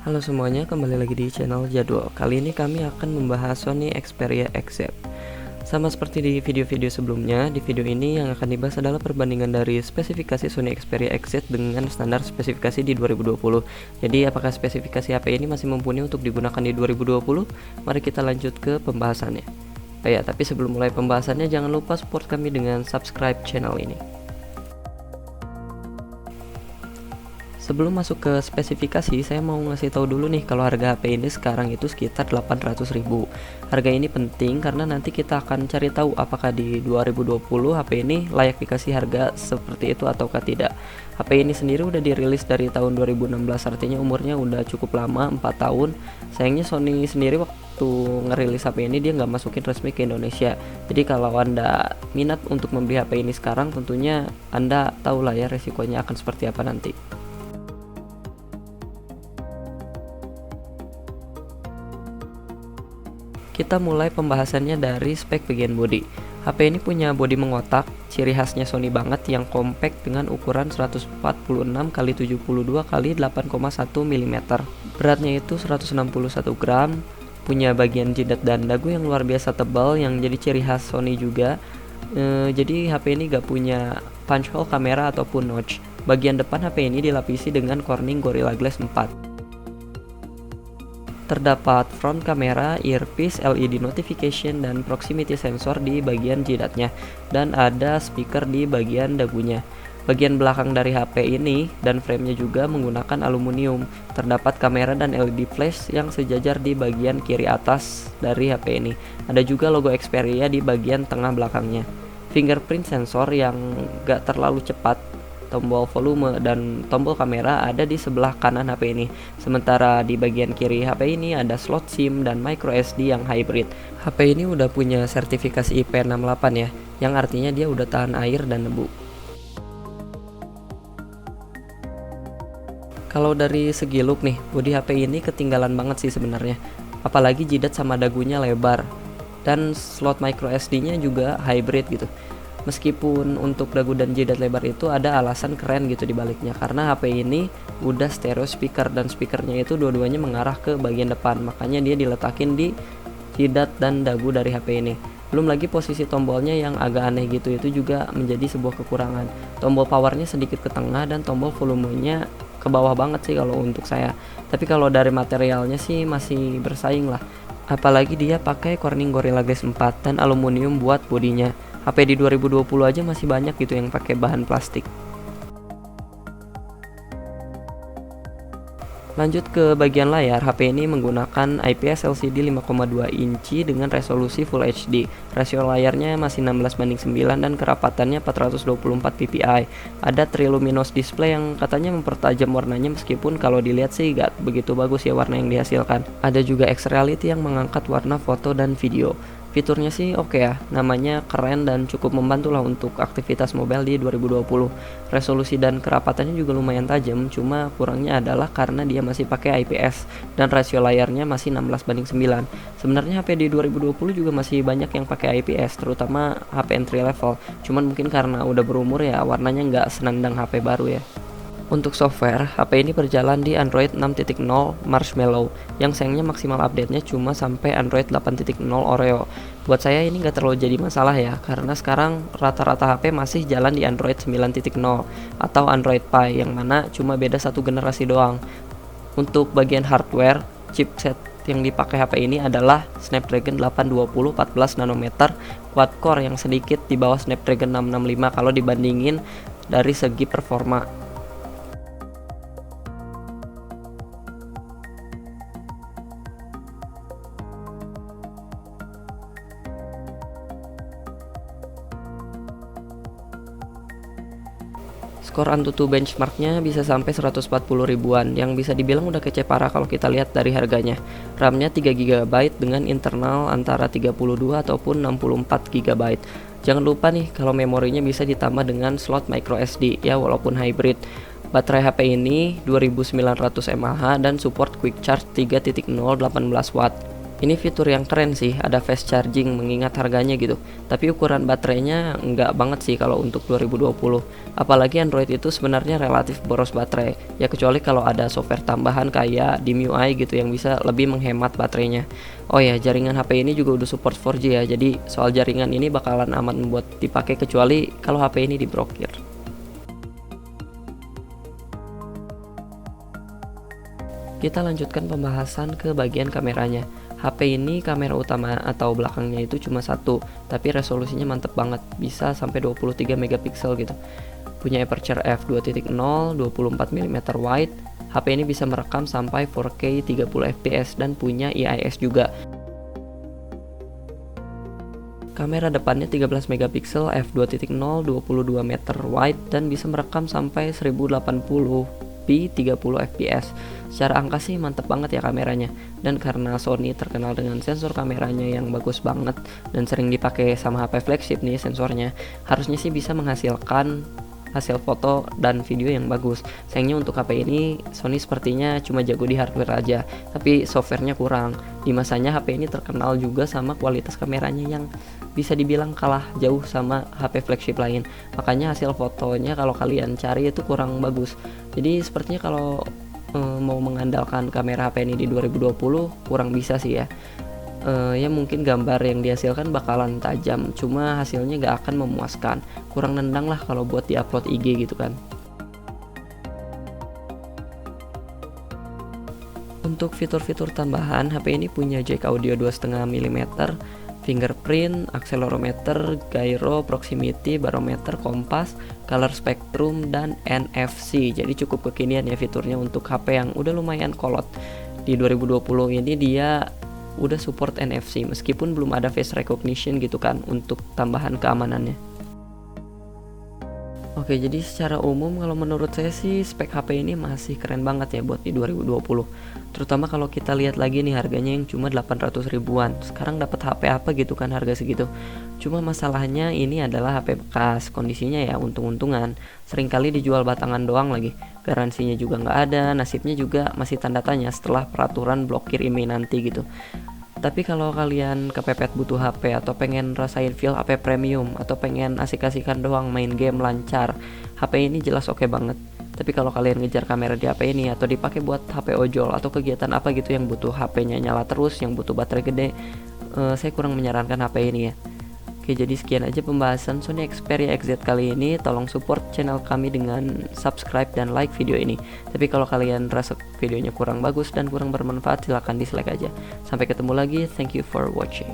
Halo semuanya, kembali lagi di channel Jadwal. Kali ini kami akan membahas Sony Xperia XZ. Sama seperti di video-video sebelumnya, di video ini yang akan dibahas adalah perbandingan dari spesifikasi Sony Xperia XZ dengan standar spesifikasi di 2020. Jadi apakah spesifikasi HP ini masih mumpuni untuk digunakan di 2020? Mari kita lanjut ke pembahasannya. Tapi sebelum mulai pembahasannya, jangan lupa support kami dengan subscribe channel ini. Sebelum masuk ke spesifikasi, saya mau ngasih tahu dulu nih kalau harga HP ini sekarang itu sekitar 800.000. Harga ini penting karena nanti kita akan cari tahu apakah di 2020 HP ini layak dikasih harga seperti itu ataukah tidak. HP ini sendiri udah dirilis dari tahun 2016, artinya umurnya udah cukup lama, 4 tahun. Sayangnya Sony sendiri waktu ngerilis HP ini dia nggak masukin resmi ke Indonesia. Jadi kalau Anda minat untuk membeli HP ini sekarang, tentunya Anda tahu lah ya resikonya akan seperti apa nanti. Kita mulai pembahasannya dari spek bagian bodi. HP ini punya bodi mengotak, ciri khasnya Sony banget yang compact dengan ukuran 146x72x 8,1 mm. Beratnya itu 161 gram, punya bagian jidat dan dagu yang luar biasa tebal yang jadi ciri khas Sony juga. Jadi HP ini gak punya punch hole kamera ataupun notch. Bagian depan HP ini dilapisi dengan Corning Gorilla Glass 4. Terdapat front kamera, earpiece, LED notification, dan proximity sensor di bagian jidatnya, dan ada speaker di bagian dagunya. Bagian belakang dari HP ini dan framenya juga menggunakan aluminium. Terdapat kamera dan LED flash yang sejajar di bagian kiri atas dari HP ini. Ada juga logo Xperia di bagian tengah belakangnya. Fingerprint sensor yang gak terlalu cepat. Tombol volume dan tombol kamera ada di sebelah kanan HP ini. Sementara di bagian kiri HP ini ada slot SIM dan micro SD yang hybrid. HP ini udah punya sertifikasi IP68 ya, yang artinya dia udah tahan air dan debu. Kalau dari segi look nih, bodi HP ini ketinggalan banget sih sebenarnya. Apalagi jidat sama dagunya lebar. Dan slot micro SD-nya juga hybrid gitu. Meskipun untuk dagu dan jidat lebar itu ada alasan keren gitu di baliknya, karena HP ini udah stereo speaker dan speakernya itu dua-duanya mengarah ke bagian depan, makanya dia diletakin di jidat dan dagu dari HP ini. Belum lagi posisi tombolnya yang agak aneh gitu, itu juga menjadi sebuah kekurangan. Tombol powernya sedikit ke tengah dan tombol volumenya ke bawah banget sih kalau untuk saya. Tapi kalau dari materialnya sih masih bersaing lah. Apalagi dia pakai Corning Gorilla Glass 4 dan aluminium buat bodinya. HP di 2020 aja masih banyak gitu yang pakai bahan plastik. Lanjut ke bagian layar, HP ini menggunakan IPS LCD 5,2 inci dengan resolusi Full HD. Rasio layarnya masih 16:9 dan kerapatannya 424 ppi. Ada triluminous display yang katanya mempertajam warnanya, meskipun kalau dilihat sih gak begitu bagus ya warna yang dihasilkan. Ada juga X-Reality yang mengangkat warna foto dan video. Fiturnya sih oke ya, namanya keren dan cukup membantu lah untuk aktivitas mobile di 2020. Resolusi dan kerapatannya juga lumayan tajam, cuma kurangnya adalah karena dia masih pakai IPS dan rasio layarnya masih 16:9. Sebenarnya HP di 2020 juga masih banyak yang pakai IPS, terutama HP entry level. Cuman mungkin karena udah berumur ya, warnanya nggak senandang HP baru ya. Untuk software, HP ini berjalan di Android 6.0 Marshmallow, yang sayangnya maksimal update-nya cuma sampai Android 8.0 Oreo. Buat saya ini nggak terlalu jadi masalah ya, karena sekarang rata-rata HP masih jalan di Android 9.0 atau Android Pie, yang mana cuma beda satu generasi doang. Untuk bagian hardware, chipset yang dipakai HP ini adalah Snapdragon 820 14 nanometer quad-core yang sedikit di bawah Snapdragon 665 kalau dibandingin dari segi performa. Skor Antutu benchmarknya bisa sampai 140 ribuan, yang bisa dibilang udah kece parah kalau kita lihat dari harganya. RAM-nya 3 GB dengan internal antara 32 ataupun 64 GB. Jangan lupa nih kalau memorinya bisa ditambah dengan slot micro SD ya, walaupun hybrid. Baterai HP ini 2900 mAh dan support quick charge 3.0 18 watt. Ini fitur yang keren sih, ada fast charging mengingat harganya gitu. Tapi ukuran baterainya enggak banget sih kalau untuk 2020. Apalagi Android itu sebenarnya relatif boros baterai. Ya kecuali kalau ada software tambahan kayak di MIUI gitu yang bisa lebih menghemat baterainya. Oh ya, jaringan HP ini juga udah support 4G ya. Jadi soal jaringan ini bakalan aman buat dipakai kecuali kalau HP ini diblokir. Kita lanjutkan pembahasan ke bagian kameranya. HP ini kamera utama atau belakangnya itu cuma satu, tapi resolusinya mantep banget, bisa sampai 23 megapiksel gitu. Punya aperture f2.0, 24 mm wide. HP ini bisa merekam sampai 4K 30 fps dan punya IIS juga. Kamera depannya 13 megapiksel f2.0, 22 meter wide dan bisa merekam sampai 1080p 30 fps. Secara angka sih mantep banget ya kameranya. Dan karena Sony terkenal dengan sensor kameranya yang bagus banget dan sering dipakai sama HP flagship nih sensornya, harusnya sih bisa menghasilkan hasil foto dan video yang bagus. Sayangnya untuk HP ini Sony sepertinya cuma jago di hardware aja, tapi softwarenya kurang. Di masanya HP ini terkenal juga sama kualitas kameranya yang bisa dibilang kalah jauh sama HP flagship lain. Makanya hasil fotonya kalau kalian cari itu kurang bagus. Jadi sepertinya kalau mau mengandalkan kamera HP ini di 2020 kurang bisa sih ya. Ya mungkin gambar yang dihasilkan bakalan tajam, cuma hasilnya gak akan memuaskan, kurang nendang lah kalau buat diupload IG gitu kan. Untuk fitur-fitur tambahan, HP ini punya jack audio 2,5 mm, fingerprint, accelerometer, gyro, proximity, barometer, kompas, color spectrum, dan NFC. Jadi cukup kekinian ya fiturnya untuk HP yang udah lumayan kolot. Di 2020 ini dia udah support NFC meskipun belum ada face recognition gitu kan untuk tambahan keamanannya. Oke, jadi secara umum kalau menurut saya sih spek HP ini masih keren banget ya buat di 2020. Terutama kalau kita lihat lagi nih harganya yang cuma 800 ribuan. Sekarang dapat HP apa gitu kan harga segitu. Cuma masalahnya ini adalah HP bekas, kondisinya ya untung-untungan. Seringkali dijual batangan doang lagi. Garansinya juga nggak ada, nasibnya juga masih tanda tanya setelah peraturan blokir IMEI nanti gitu. Tapi kalau kalian kepepet butuh HP atau pengen rasain feel HP premium atau pengen asik-asikan doang main game lancar, HP ini jelas oke banget. Tapi kalau kalian ngejar kamera di HP ini atau dipakai buat HP ojol atau kegiatan apa gitu yang butuh HP-nya nyala terus, yang butuh baterai gede, saya kurang menyarankan HP ini ya. Oke, jadi sekian aja pembahasan Sony Xperia XZ kali ini. Tolong support channel kami dengan subscribe dan like video ini. Tapi kalau kalian rasa videonya kurang bagus dan kurang bermanfaat, silahkan dislike aja. Sampai ketemu lagi, thank you for watching.